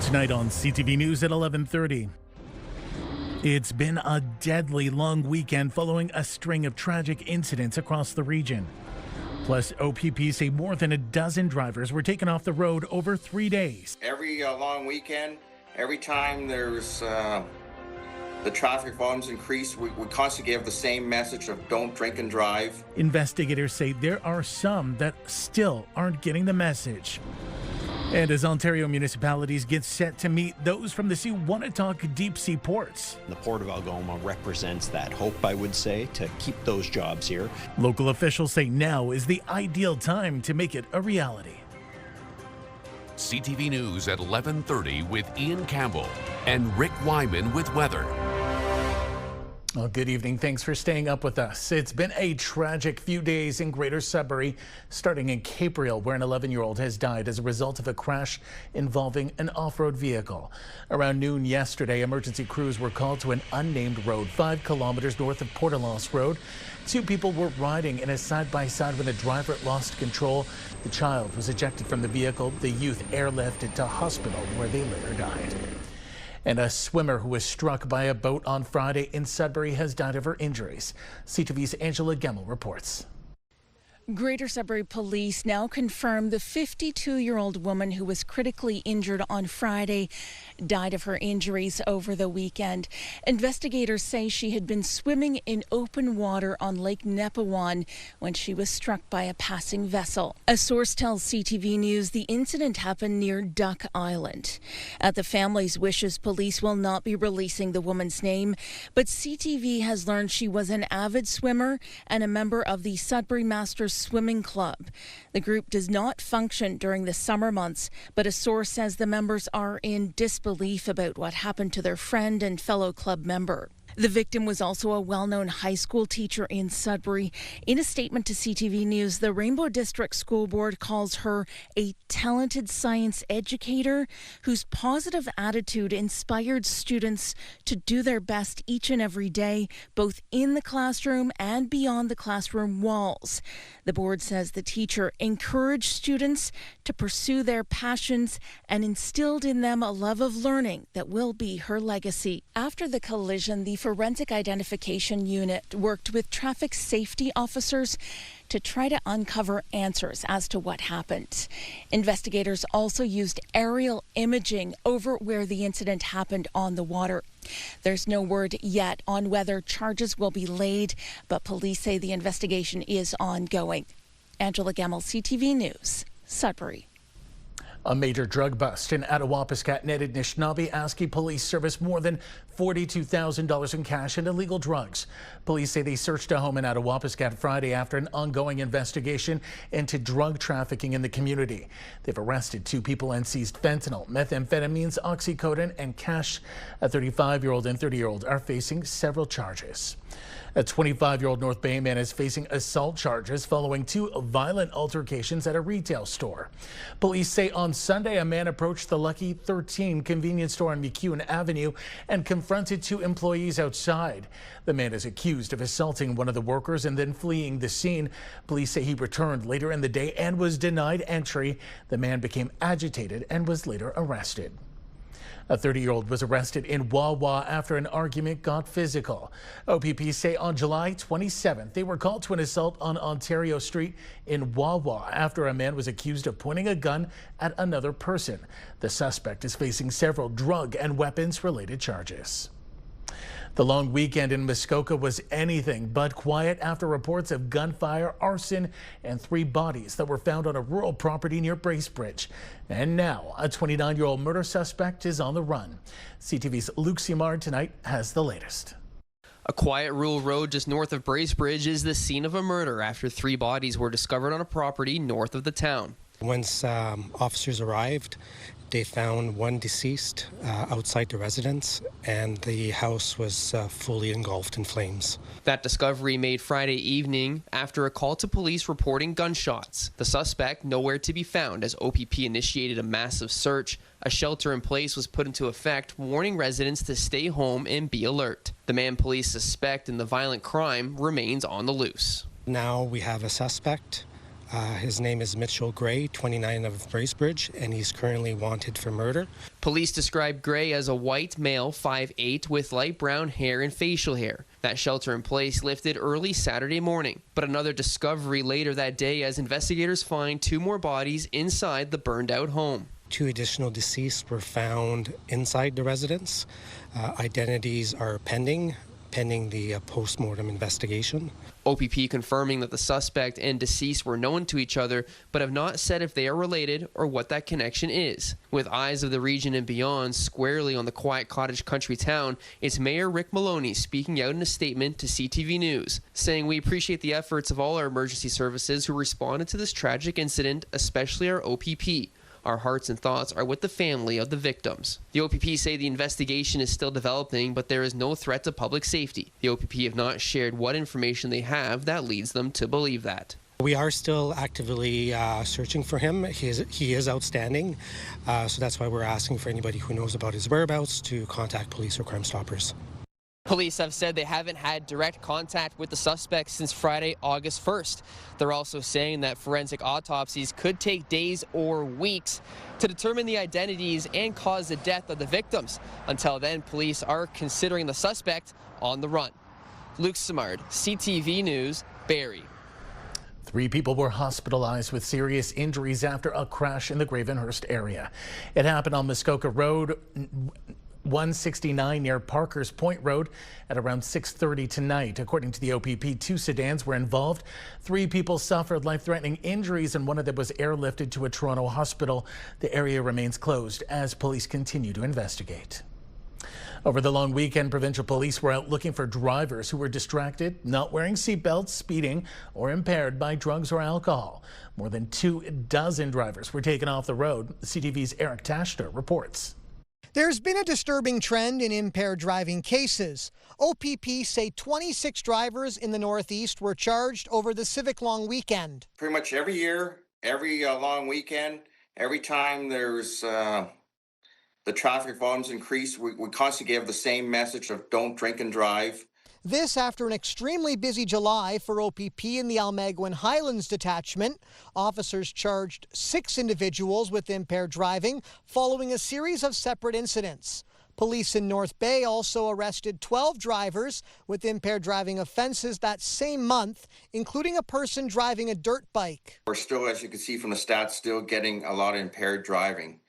Tonight on CTV News at 11:30. It's been a deadly long weekend following a string of tragic incidents across the region. Plus, OPP say more than a dozen drivers were taken off the road over 3 days. Every long weekend, every time there's the traffic volumes increase, we constantly give the same message of don't drink and drive. Investigators say there are some that still aren't getting the message. And as Ontario municipalities get set to meet those from the Sea Wanatuck deep sea ports. The Port of Algoma represents that hope, I would say, to keep those jobs here. Local officials say now is the ideal time to make it a reality. CTV News at 11:30 with Ian Campbell and Rick Wyman with weather. Well, good evening. Thanks for staying up with us. It's been a tragic few days in Greater Sudbury, starting in Campbell, where an 11-year-old has died as a result of a crash involving an off-road vehicle. Around noon yesterday, emergency crews were called to an unnamed road 5 kilometers north of Portaloss Road. 2 people were riding in a side-by-side when the driver lost control. The child was ejected from the vehicle. The youth airlifted to hospital where they later died. And a swimmer who was struck by a boat on Friday in Sudbury has died of her injuries. CTV's Angela Gemmell reports. Greater Sudbury police now confirm the 52-year-old woman who was critically injured on Friday died of her injuries over the weekend. Investigators say she had been swimming in open water on Lake Nepewan when she was struck by a passing vessel. A source tells CTV News the incident happened near Duck Island. At the family's wishes, police will not be releasing the woman's name, but CTV has learned she was an avid swimmer and a member of the Sudbury Masters Swimming Club. The group does not function during the summer months, but a source says the members are in disbelief about what happened to their friend and fellow club member. The victim was also a well-known high school teacher in Sudbury. In a statement to CTV News, the Rainbow District School Board calls her a talented science educator whose positive attitude inspired students to do their best each and every day, both in the classroom and beyond the classroom walls. The board says the teacher encouraged students to pursue their passions and instilled in them a love of learning that will be her legacy. After the collision, the Forensic Identification Unit worked with traffic safety officers to try to uncover answers as to what happened. Investigators also used aerial imaging over where the incident happened on the water. There's no word yet on whether charges will be laid, but police say the investigation is ongoing. Angela Gemmell, CTV News, Sudbury. A major drug bust in Attawapiskat netted Anishinaabe Police Service more than $42,000 in cash and illegal drugs. Police say they searched a home in Attawapiskat Friday after an ongoing investigation into drug trafficking in the community. They've arrested 2 people and seized fentanyl, methamphetamines, oxycodone, and cash. A 35-year-old and 30-year-old are facing several charges. A 25-year-old North Bay man is facing assault charges following 2 violent altercations at a retail store. Police say on Sunday a man approached the Lucky 13 convenience store on McEwen Avenue and confronted 2 employees outside. The man is accused of assaulting one of the workers and then fleeing the scene. Police say he returned later in the day and was denied entry. The man became agitated and was later arrested. A 30-year-old was arrested in Wawa after an argument got physical. OPP say on July 27th, they were called to an assault on Ontario Street in Wawa after a man was accused of pointing a gun at another person. The suspect is facing several drug and weapons-related charges. The long weekend in Muskoka was anything but quiet after reports of gunfire, arson, and 3 bodies that were found on a rural property near Bracebridge. And now a 29-year-old murder suspect is on the run. CTV's Luke Simard tonight has the latest. A quiet rural road just north of Bracebridge is the scene of a murder after 3 bodies were discovered on a property north of the town. Once officers arrived, they found 1 deceased outside the residence, and the house was fully engulfed in flames. That discovery made Friday evening after a call to police reporting gunshots. The suspect nowhere to be found as OPP initiated a massive search. A shelter in place was put into effect, warning residents to stay home and be alert. The man police suspect in the violent crime remains on the loose. Now we have a suspect. His name is Mitchell Gray, 29 of Bracebridge, and he's currently wanted for murder. Police describe Gray as a white male, 5'8", with light brown hair and facial hair. That shelter in place lifted early Saturday morning, but another discovery later that day as investigators find 2 more bodies inside the burned-out home. 2 additional deceased were found inside the residence. Identities are pending the post-mortem investigation. OPP confirming that the suspect and deceased were known to each other, but have not said if they are related or what that connection is. With eyes of the region and beyond squarely on the quiet cottage country town, it's Mayor Rick Maloney speaking out in a statement to CTV News, saying we appreciate the efforts of all our emergency services who responded to this tragic incident, especially our OPP. Our hearts and thoughts are with the family of the victims. The OPP say the investigation is still developing, but there is no threat to public safety. The OPP have not shared what information they have that leads them to believe that. We are still actively searching for him. He is outstanding, so that's why we're asking for anybody who knows about his whereabouts to contact police or Crime Stoppers. Police have said they haven't had direct contact with the suspect since Friday, August 1st. They're also saying that forensic autopsies could take days or weeks to determine the identities and cause of death of the victims. Until then, police are considering the suspect on the run. Luke Simard, CTV News, Barrie. 3 people were hospitalized with serious injuries after a crash in the Gravenhurst area. It happened on Muskoka Road 169 near Parker's Point Road at around 6:30 tonight. According to the OPP, 2 sedans were involved. 3 people suffered life-threatening injuries and one of them was airlifted to a Toronto hospital. The area remains closed as police continue to investigate. Over the long weekend, Provincial police were out looking for drivers who were distracted, not wearing seatbelts, speeding, or impaired by drugs or alcohol. More than 24 drivers were taken off the road. CTV's Eric Tashner reports. There's been a disturbing trend in impaired driving cases. OPP say 26 drivers in the Northeast were charged over the Civic Long Weekend. Pretty much every year, every long weekend, every time there's the traffic volumes increase, we constantly give the same message of don't drink and drive. This after an extremely busy July for OPP in the Almaguin Highlands Detachment. Officers charged 6 individuals with impaired driving following a series of separate incidents. Police in North Bay also arrested 12 drivers with impaired driving offenses that same month, including a person driving a dirt bike. We're still, as you can see from the stats, still getting a lot of impaired driving.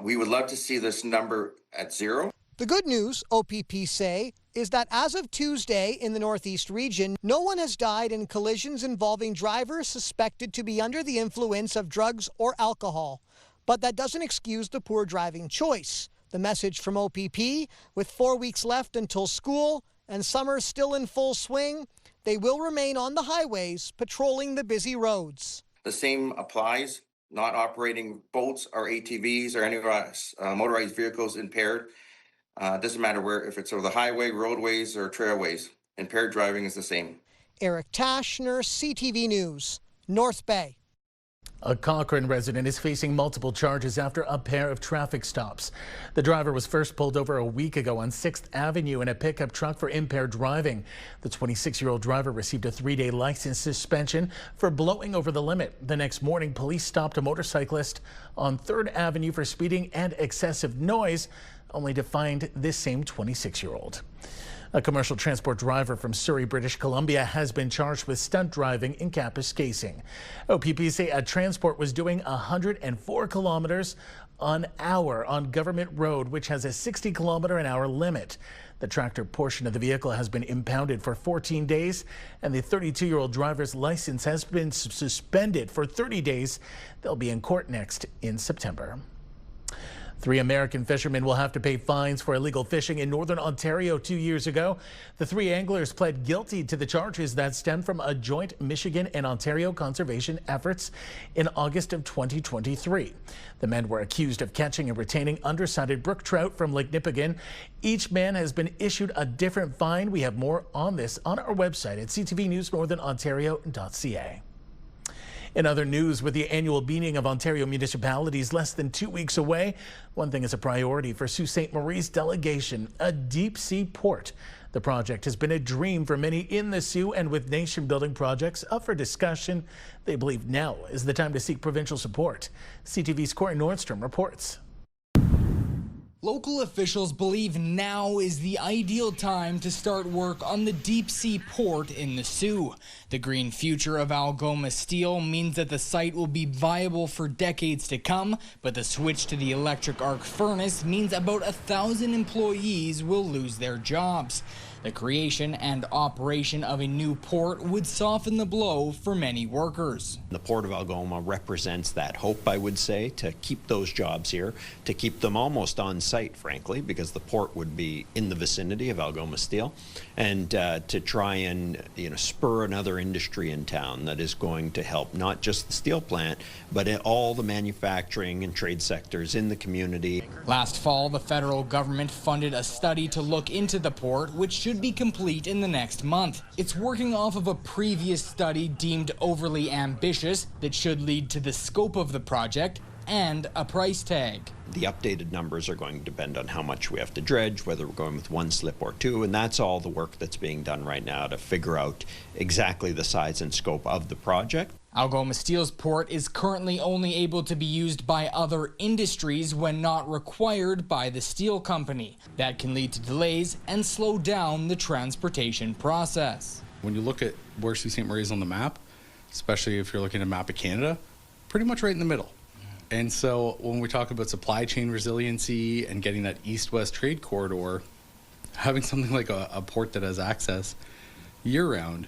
We would love to see this number at 0. The good news, OPP say, is that as of Tuesday in the Northeast region, no one has died in collisions involving drivers suspected to be under the influence of drugs or alcohol. But that doesn't excuse the poor driving choice. The message from OPP, with 4 weeks left until school and summer still in full swing, they will remain on the highways patrolling the busy roads. The same applies, not operating boats or ATVs or any motorized vehicles impaired. Doesn't matter where, if it's over the highway, roadways, or trailways. Impaired driving is the same. Eric Tashner, CTV News, North Bay. A Cochrane resident is facing multiple charges after a pair of traffic stops. The driver was first pulled over a week ago on 6th Avenue in a pickup truck for impaired driving. The 26-year-old driver received a 3-day license suspension for blowing over the limit. The next morning, police stopped a motorcyclist on 3rd Avenue for speeding and excessive noise, only to find this same 26-year-old. A commercial transport driver from Surrey, British Columbia has been charged with stunt driving in Campus casing. OPP say a transport was doing 104 kilometers an hour on Government Road, which has a 60-kilometer-an-hour limit. The tractor portion of the vehicle has been impounded for 14 days, and the 32-year-old driver's license has been suspended for 30 days. They'll be in court next in September. 3 American fishermen will have to pay fines for illegal fishing in Northern Ontario 2 years ago. The 3 anglers pled guilty to the charges that stem from a joint Michigan and Ontario conservation efforts in August of 2023. The men were accused of catching and retaining undersized brook trout from Lake Nipigon. Each man has been issued a different fine. We have more on this on our website at CTVNewsNorthernOntario.ca. In other news, with the annual meeting of Ontario municipalities less than 2 weeks away, one thing is a priority for Sault Ste. Marie's delegation, a deep-sea port. The project has been a dream for many in the Soo, and with nation-building projects up for discussion, they believe now is the time to seek provincial support. CTV's Corey Nordstrom reports. Local officials believe now is the ideal time to start work on the deep-sea port in the Soo. The green future of Algoma steel means that the site will be viable for decades to come, but the switch to the electric arc furnace means about 1,000 employees will lose their jobs. The creation and operation of a new port would soften the blow for many workers. The Port of Algoma represents that hope, I would say, to keep those jobs here, to keep them almost on site, frankly, because the port would be in the vicinity of Algoma Steel, and to try and spur another industry in town that is going to help not just the steel plant, but all the manufacturing and trade sectors in the community. Last fall, the federal government funded a study to look into the port, which should be complete in the next month. It's working off of a previous study deemed overly ambitious that should lead to the scope of the project and a price tag. The updated numbers are going to depend on how much we have to dredge, whether we're going with one slip or two, and that's all the work that's being done right now to figure out exactly the size and scope of the project. Algoma Steel's port is currently only able to be used by other industries when not required by the steel company. That can lead to delays and slow down the transportation process. When you look at where Sault Ste. Marie is on the map, especially if you're looking at a map of Canada, pretty much right in the middle. And so when we talk about supply chain resiliency and getting that east-west trade corridor, having something like a port that has access year-round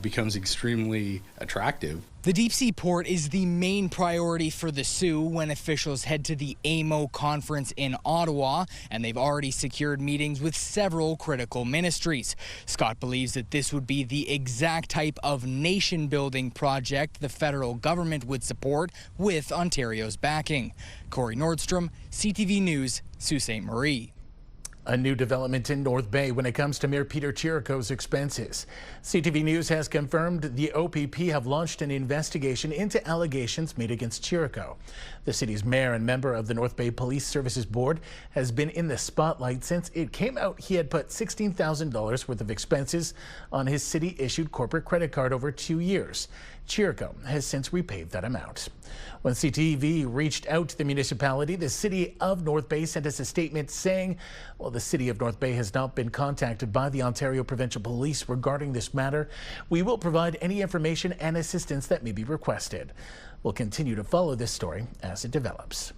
becomes extremely attractive. The deep-sea port is the main priority for the Soo when officials head to the AMO conference in Ottawa, and they've already secured meetings with several critical ministries. Scott believes that this would be the exact type of nation-building project the federal government would support with Ontario's backing. Corey Nordstrom, CTV News, Sault Ste. Marie. A new development in North Bay when it comes to Mayor Peter Chirico's expenses. CTV News has confirmed the OPP have launched an investigation into allegations made against Chirico. The city's mayor and member of the North Bay Police Services Board has been in the spotlight since it came out he had put $16,000 worth of expenses on his city-issued corporate credit card over 2 years. Chirico has since repaid that amount. When CTV reached out to the municipality, the city of North Bay sent us a statement saying, well, the city of North Bay has not been contacted by the Ontario Provincial Police regarding this matter. We will provide any information and assistance that may be requested. We'll continue to follow this story as it develops.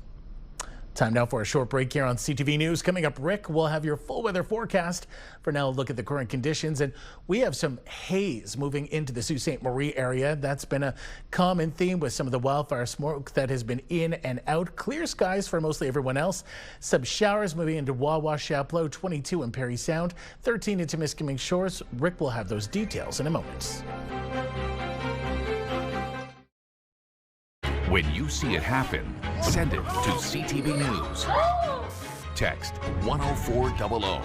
Time now for a short break here on CTV News. Coming up, Rick will have your full weather forecast. For now, a look at the current conditions, and we have some haze moving into the Sault Ste. Marie area. That's been a common theme with some of the wildfire smoke that has been in and out. Clear skies for mostly everyone else. Some showers moving into Wawa, Chapleau, 22 in Parry Sound, 13 in Timiskaming Shores. Rick will have those details in a moment. When you see it happen, send it to CTV News. Text 10400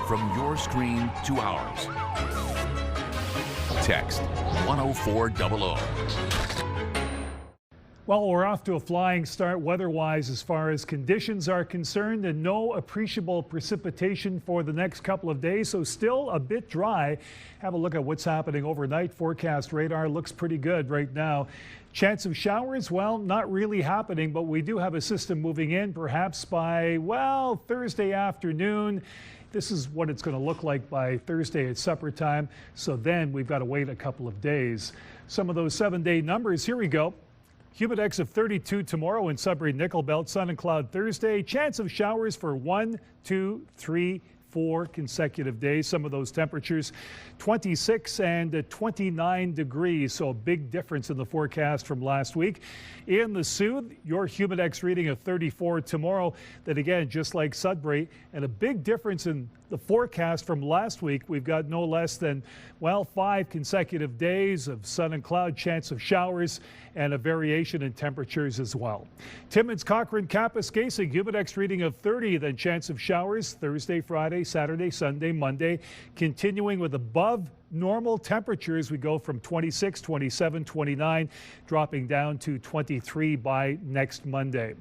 from your screen to ours. Text 10400. Well, we're off to a flying start weather-wise as far as conditions are concerned, and no appreciable precipitation for the next couple of days, so still a bit dry. Have a look at what's happening overnight. Forecast radar looks pretty good right now. Chance of showers, well, not really happening, but we do have a system moving in perhaps by, well, Thursday afternoon. This is what it's going to look like by Thursday at supper time, so then we've got to wait a couple of days. Some of those 7-day numbers, here we go. Humidex of 32 tomorrow in Sudbury Nickel Belt, sun and cloud Thursday. Chance of showers for 1, 2, 3, 4 consecutive days. Some of those temperatures 26 and 29 degrees, so a big difference in the forecast from last week. In the Soo, your Humidex reading of 34 tomorrow. That again, just like Sudbury, and a big difference in the forecast from last week. We've got no less than, well, 5 consecutive days of sun and cloud, chance of showers, and a variation in temperatures as well. Timmins, Cochrane, Kapuskasing, Humidex reading of 30, then chance of showers Thursday, Friday, Saturday, Sunday, Monday, continuing with above normal temperatures. We go from 26, 27, 29, dropping down to 23 by next Monday.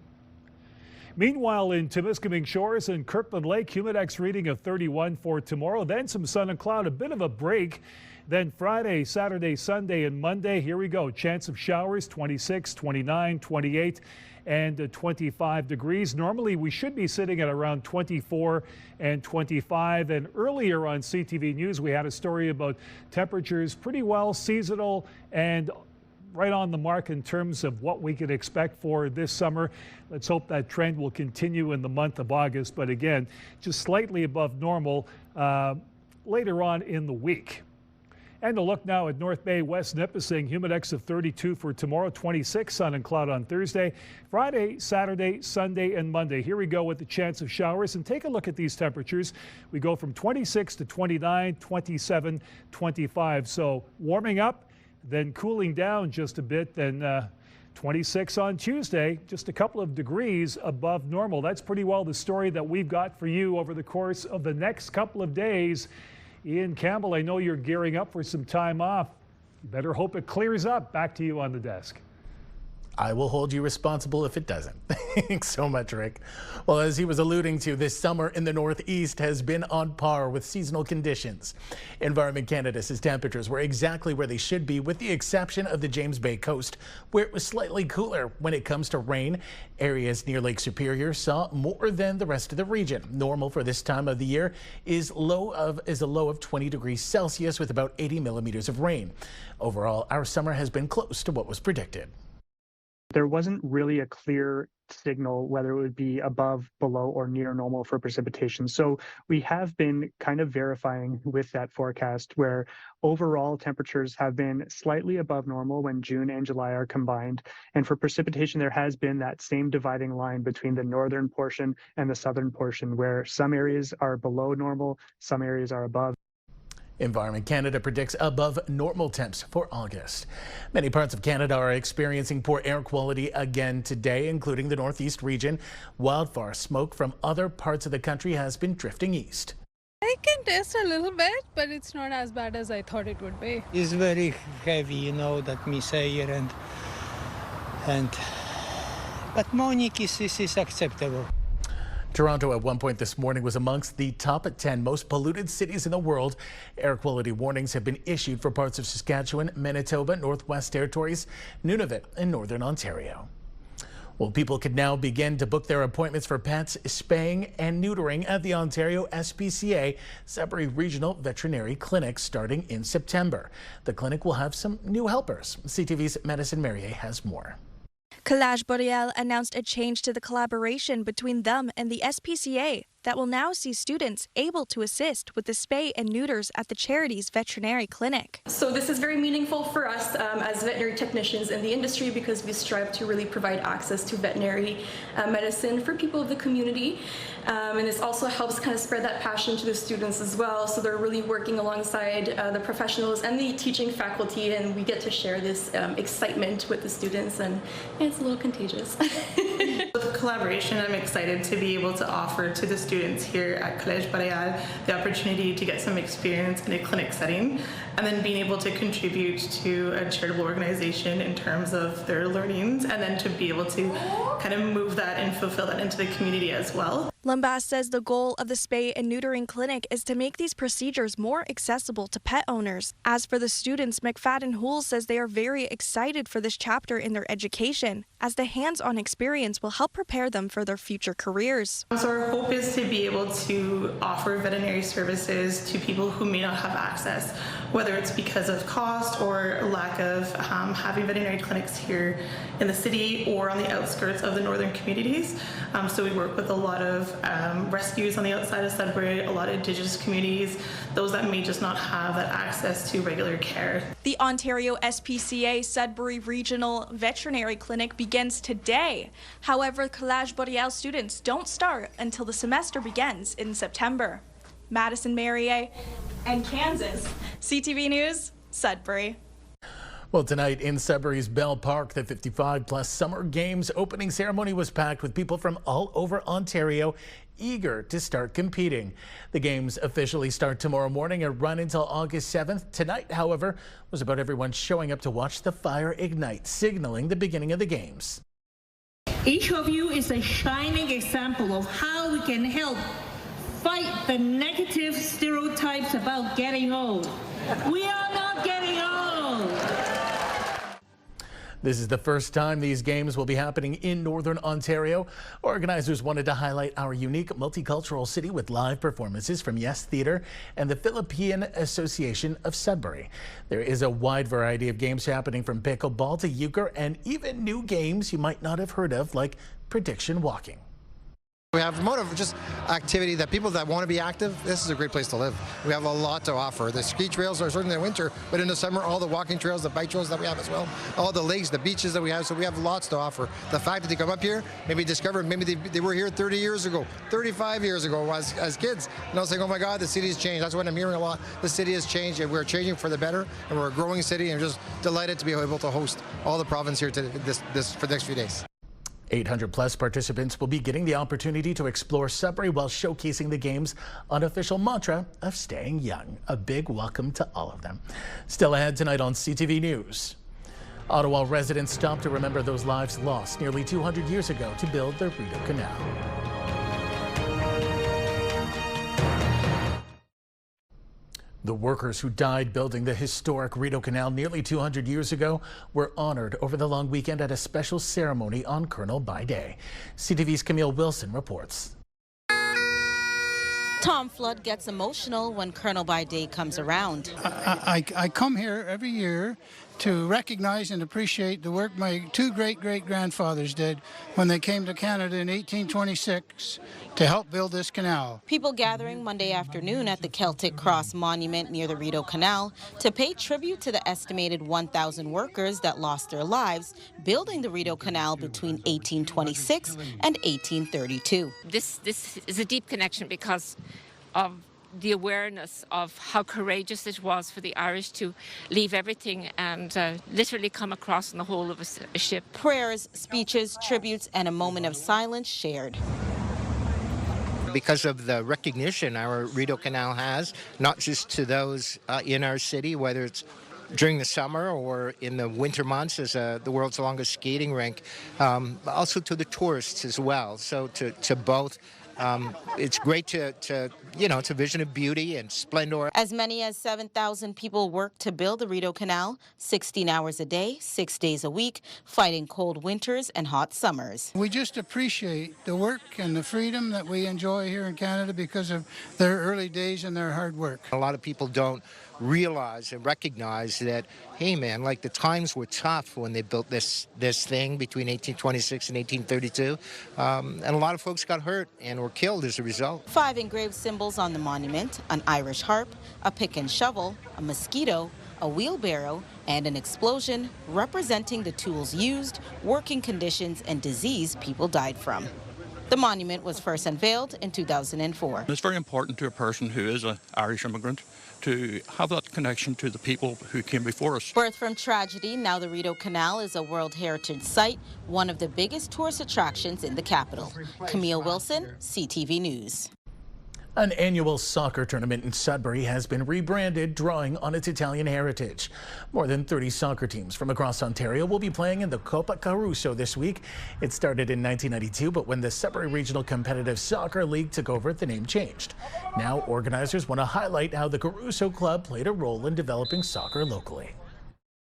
Meanwhile, in Timiskaming Shores and Kirkland Lake, Humidex reading of 31 for tomorrow. Then some sun and cloud, a bit of a break Then Friday, Saturday, Sunday, and Monday, here we go. Chance of showers, 26, 29, 28, and 25 degrees. Normally, we should be sitting at around 24 and 25. And earlier on CTV News, we had a story about temperatures pretty well seasonal and right on the mark in terms of what we could expect for this summer. Let's hope that trend will continue in the month of August. But again, just slightly above normal later on in the week. And a look now at North Bay, West Nipissing, humidex of 32 for tomorrow, 26, sun and cloud on Thursday, Friday, Saturday, Sunday, and Monday. Here we go with the chance of showers, and take a look at these temperatures. We go from 26 to 29, 27, 25. So warming up, then cooling down just a bit, then 26 on Tuesday, just a couple of degrees above normal. That's pretty well the story that we've got for you over the course of the next couple of days. Ian Campbell, I know you're gearing up for some time off. You better hope it clears up. Back to you on the desk. I will hold you responsible if it doesn't. Thanks so much, Rick. Well, as he was alluding to, this summer in the Northeast has been on par with seasonal conditions. Environment Canada says temperatures were exactly where they should be, with the exception of the James Bay coast, where it was slightly cooler. When it comes to rain, areas near Lake Superior saw more than the rest of the region. Normal for this time of the year is a low of 20 degrees Celsius with about 80 millimeters of rain. Overall, our summer has been close to what was predicted. There wasn't really a clear signal whether it would be above, below, or near normal for precipitation. So we have been kind of verifying with that forecast where overall temperatures have been slightly above normal when June and July are combined. And for precipitation, there has been that same dividing line between the northern portion and the southern portion, where some areas are below normal, some areas are above. Environment Canada predicts above normal temps for August. Many parts of Canada are experiencing poor air quality again today, including the Northeast region. Wildfire smoke from other parts of the country has been drifting east. I can taste a little bit, but it's not as bad as I thought it would be. It's very heavy, you know, that me say here, but Monique is acceptable. Toronto at one point this morning was amongst the top 10 most polluted cities in the world. Air quality warnings have been issued for parts of Saskatchewan, Manitoba, Northwest Territories, Nunavut, and Northern Ontario. Well, people can now begin to book their appointments for pets, spaying and neutering at the Ontario SPCA Sudbury Regional Veterinary Clinic starting in September. The clinic will have some new helpers. CTV's Madison Merrier has more. Collage Boreal announced a change to the collaboration between them and the SPCA that will now see students able to assist with the spay and neuters at the charity's veterinary clinic. So this is very meaningful for us as veterinary technicians in the industry, because we strive to really provide access to veterinary medicine for people of the community. And this also helps kind of spread that passion to the students as well. So they're really working alongside the professionals and the teaching faculty, and we get to share this excitement with the students, and it's a little contagious. With collaboration, I'm excited to be able to offer to the students here at College Boreal the opportunity to get some experience in a clinic setting, and then being able to contribute to a charitable organization in terms of their learnings, and then to be able to kind of move that and fulfill that into the community as well. Lumbas says the goal of the spay and neutering clinic is to make these procedures more accessible to pet owners. As for the students, McFadden Houle says they are very excited for this chapter in their education, as the hands-on experience will help prepare them for their future careers. So our hope is to be able to offer veterinary services to people who may not have access, whether it's because of cost or lack of having veterinary clinics here in the city or on the outskirts of the northern communities. So we work with a lot of rescues on the outside of Sudbury, a lot of Indigenous communities, those that may just not have that access to regular care. The Ontario SPCA Sudbury Regional Veterinary Clinic begins today. However, Collage Boreal students don't start until the semester begins in September. Madison Merrier and Kansas. CTV News, Sudbury. Well, tonight in Sudbury's Bell Park, the 55-plus Summer Games opening ceremony was packed with people from all over Ontario eager to start competing. The games officially start tomorrow morning and run until August 7th. Tonight, however, was about everyone showing up to watch the fire ignite, signaling the beginning of the games. Each of you is a shining example of how we can help fight the negative stereotypes about getting old. We are not getting old. This is the first time these games will be happening in Northern Ontario. Organizers wanted to highlight our unique multicultural city with live performances from Yes Theatre and the Philippine Association of Sudbury. There is a wide variety of games happening from pickleball to euchre and even new games you might not have heard of like prediction walking. We have a motive, just activity that people that want to be active, this is a great place to live. We have a lot to offer. The ski trails are certainly in the winter, but in the summer, all the walking trails, the bike trails that we have as well, all the lakes, the beaches that we have, so we have lots to offer. The fact that they come up here, maybe discover, maybe they were here 30 years ago, 35 years ago as kids, and I was like, oh my God, the city's changed. That's what I'm hearing a lot. The city has changed, and we're changing for the better, and we're a growing city, and I'm just delighted to be able to host all the province here for the next few days. 800+ participants will be getting the opportunity to explore Sudbury while showcasing the game's unofficial mantra of staying young. A big welcome to all of them. Still ahead tonight on CTV News. Ottawa residents stopped to remember those lives lost nearly 200 years ago to build the Rideau Canal. The workers who died building the historic Rideau Canal nearly 200 years ago were honored over the long weekend at a special ceremony on Colonel By Day. CTV's Camille Wilson reports. Tom Flood gets emotional when Colonel By Day comes around. I come here every year to recognize and appreciate the work my two great-great-grandfathers did when they came to Canada in 1826 to help build this canal. People gathering Monday afternoon at the Celtic Cross Monument near the Rideau Canal to pay tribute to the estimated 1,000 workers that lost their lives building the Rideau Canal between 1826 and 1832. This is a deep connection because of the awareness of how courageous it was for the Irish to leave everything and literally come across in the whole of a ship. Prayers, speeches, tributes, and a moment of silence shared. Because of the recognition our Rideau Canal has, not just to those in our city, whether it's during the summer or in the winter months as the world's longest skating rink, also to the tourists as well. So to both. It's great to it's a vision of beauty and splendor. As many as 7,000 people worked to build the Rideau Canal, 16 hours a day, 6 days a week, fighting cold winters and hot summers. We just appreciate the work and the freedom that we enjoy here in Canada because of their early days and their hard work. A lot of people don't realize and recognize that, hey man, like the times were tough when they built this thing between 1826 and 1832, and a lot of folks got hurt and were killed as a result. 5 engraved symbols on the monument: an Irish harp, a pick and shovel, a mosquito, a wheelbarrow, and an explosion representing the tools used, working conditions, and disease people died from. The monument was first unveiled in 2004. It's very important to a person who is an Irish immigrant to have that connection to the people who came before us. Birthed from tragedy, now the Rideau Canal is a World Heritage Site, one of the biggest tourist attractions in the capital. Camille Wilson, CTV News. An annual soccer tournament in Sudbury has been rebranded, drawing on its Italian heritage. More than 30 soccer teams from across Ontario will be playing in the Coppa Caruso this week. It started in 1992, but when the Sudbury Regional Competitive Soccer League took over, the name changed. Now organizers want to highlight how the Caruso Club played a role in developing soccer locally.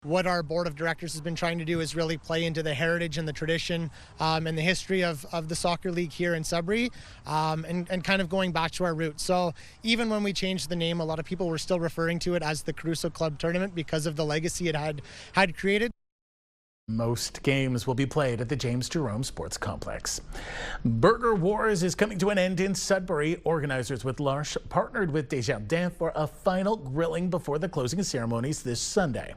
What our board of directors has been trying to do is really play into the heritage and the tradition and the history of the soccer league here in Sudbury, and kind of going back to our roots. So even when we changed the name, a lot of people were still referring to it as the Caruso Club Tournament because of the legacy it had created. Most games will be played at the James Jerome Sports Complex. Burger Wars is coming to an end in Sudbury. Organizers with L'Arche partnered with Desjardins for a final grilling before the closing ceremonies this Sunday.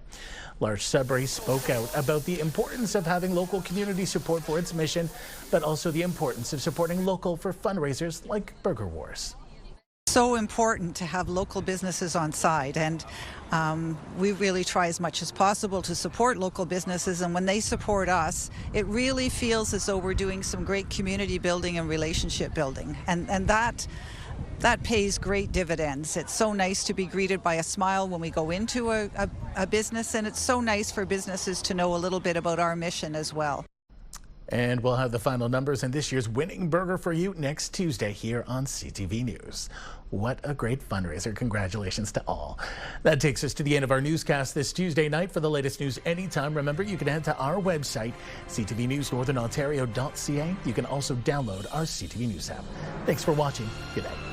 L'Arche Sudbury spoke out about the importance of having local community support for its mission, but also the importance of supporting local for fundraisers like Burger Wars. So important to have local businesses on site, and we really try as much as possible to support local businesses, and when they support us, it really feels as though we're doing some great community building and relationship building, and that pays great dividends. It's so nice to be greeted by a smile when we go into a business, and it's so nice for businesses to know a little bit about our mission as well. And we'll have the final numbers and this year's winning burger for you next Tuesday here on CTV News. What a great fundraiser. Congratulations to all. That takes us to the end of our newscast this Tuesday night. For the latest news anytime, remember you can head to our website, CTVNewsNorthernOntario.ca. You can also download our CTV News app. Thanks for watching. Good night.